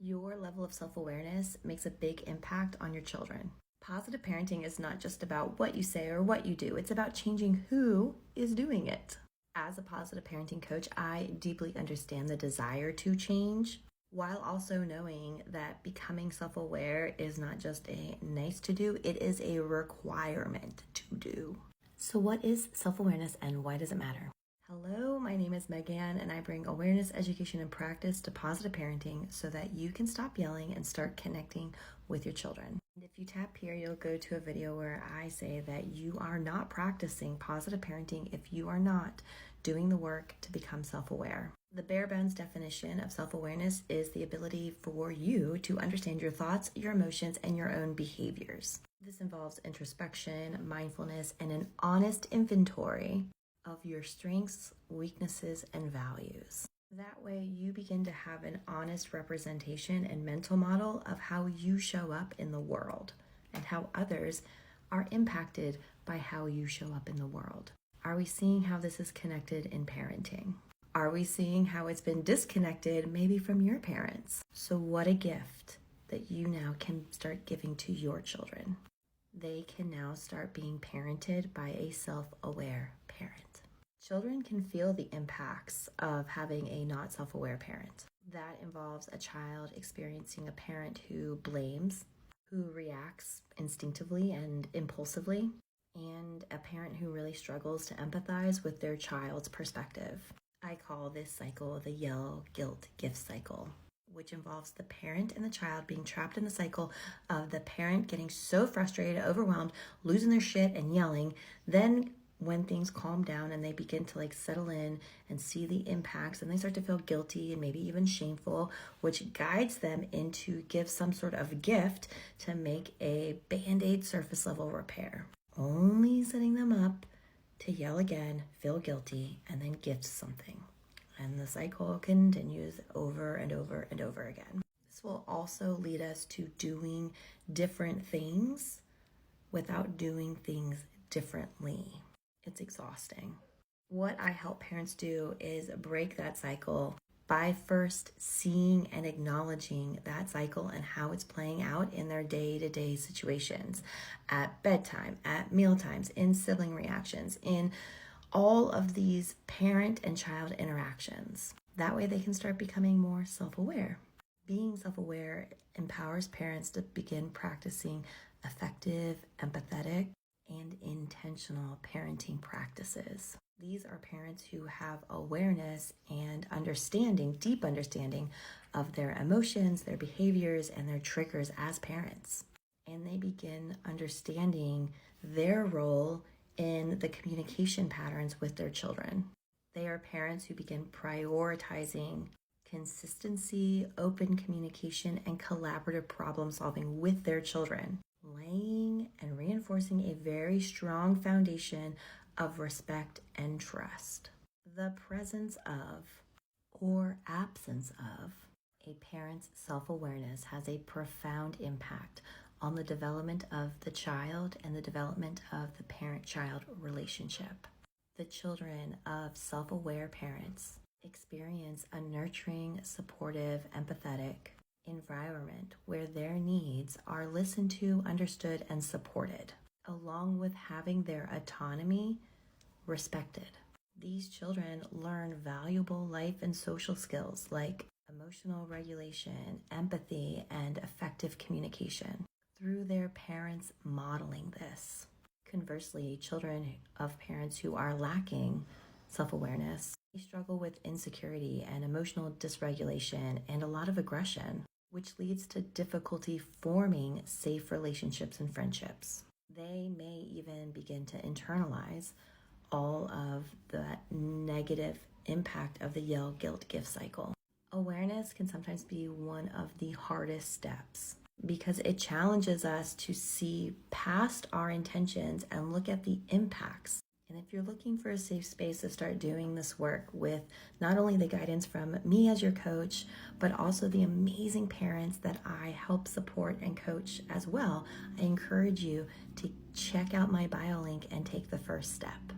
Your level of self-awareness makes a big impact on your children. Positive parenting is not just about what you say or what you do, it's about changing who is doing it. As a positive parenting coach, I deeply understand the desire to change, while also knowing that becoming self-aware is not just a nice to do, it is a requirement to do. So what is self-awareness and why does it matter? Hello, my name is Megan and I bring awareness, education, and practice to positive parenting so that you can stop yelling and start connecting with your children. And if you tap here, you'll go to a video where I say that you are not practicing positive parenting if you are not doing the work to become self-aware. The bare bones definition of self-awareness is the ability for you to understand your thoughts, your emotions, and your own behaviors. This involves introspection, mindfulness, and an honest inventory of your strengths, weaknesses, and values. That way you begin to have an honest representation and mental model of how you show up in the world and how others are impacted by how you show up in the world. Are we seeing how this is connected in parenting? Are we seeing how it's been disconnected maybe from your parents? So what a gift that you now can start giving to your children. They can now start being parented by a self-aware parent. Children can feel the impacts of having a not self-aware parent. That involves a child experiencing a parent who blames, who reacts instinctively and impulsively, and a parent who really struggles to empathize with their child's perspective. I call this cycle the yell, guilt, gift cycle, which involves the parent and the child being trapped in the cycle of the parent getting so frustrated, overwhelmed, losing their shit and yelling. Then when things calm down and they begin to settle in and see the impacts, and they start to feel guilty and maybe even shameful, which guides them into give some sort of gift to make a band-aid surface level repair, only setting them up to yell again, feel guilty, and then gift something. And the cycle continues over and over and over again. This will also lead us to doing different things without doing things differently. It's exhausting. What I help parents do is break that cycle by first seeing and acknowledging that cycle and how it's playing out in their day-to-day situations, at bedtime, at mealtimes, in sibling reactions, in all of these parent and child interactions. That way they can start becoming more self-aware. Being self-aware empowers parents to begin practicing effective, empathetic, and intentional parenting practices. These are parents who have awareness and understanding, deep understanding of their emotions, their behaviors, and their triggers as parents. And they begin understanding their role in the communication patterns with their children. They are parents who begin prioritizing consistency, open communication, and collaborative problem solving with their children, laying and reinforcing a very strong foundation of respect and trust. The presence of or absence of a parent's self-awareness has a profound impact on the development of the child and the development of the parent-child relationship. The children of self-aware parents experience a nurturing, supportive, empathetic environment where their needs are listened to, understood, and supported, along with having their autonomy respected. These children learn valuable life and social skills like emotional regulation, empathy, and effective communication through their parents modeling this. Conversely, children of parents who are lacking self-awareness, they struggle with insecurity and emotional dysregulation and a lot of aggression, which leads to difficulty forming safe relationships and friendships. They may even begin to internalize all of that negative impact of the yell, guilt, gift cycle. Awareness can sometimes be one of the hardest steps because it challenges us to see past our intentions and look at the impacts. And if you're looking for a safe space to start doing this work with not only the guidance from me as your coach, but also the amazing parents that I help support and coach as well, I encourage you to check out my bio link and take the first step.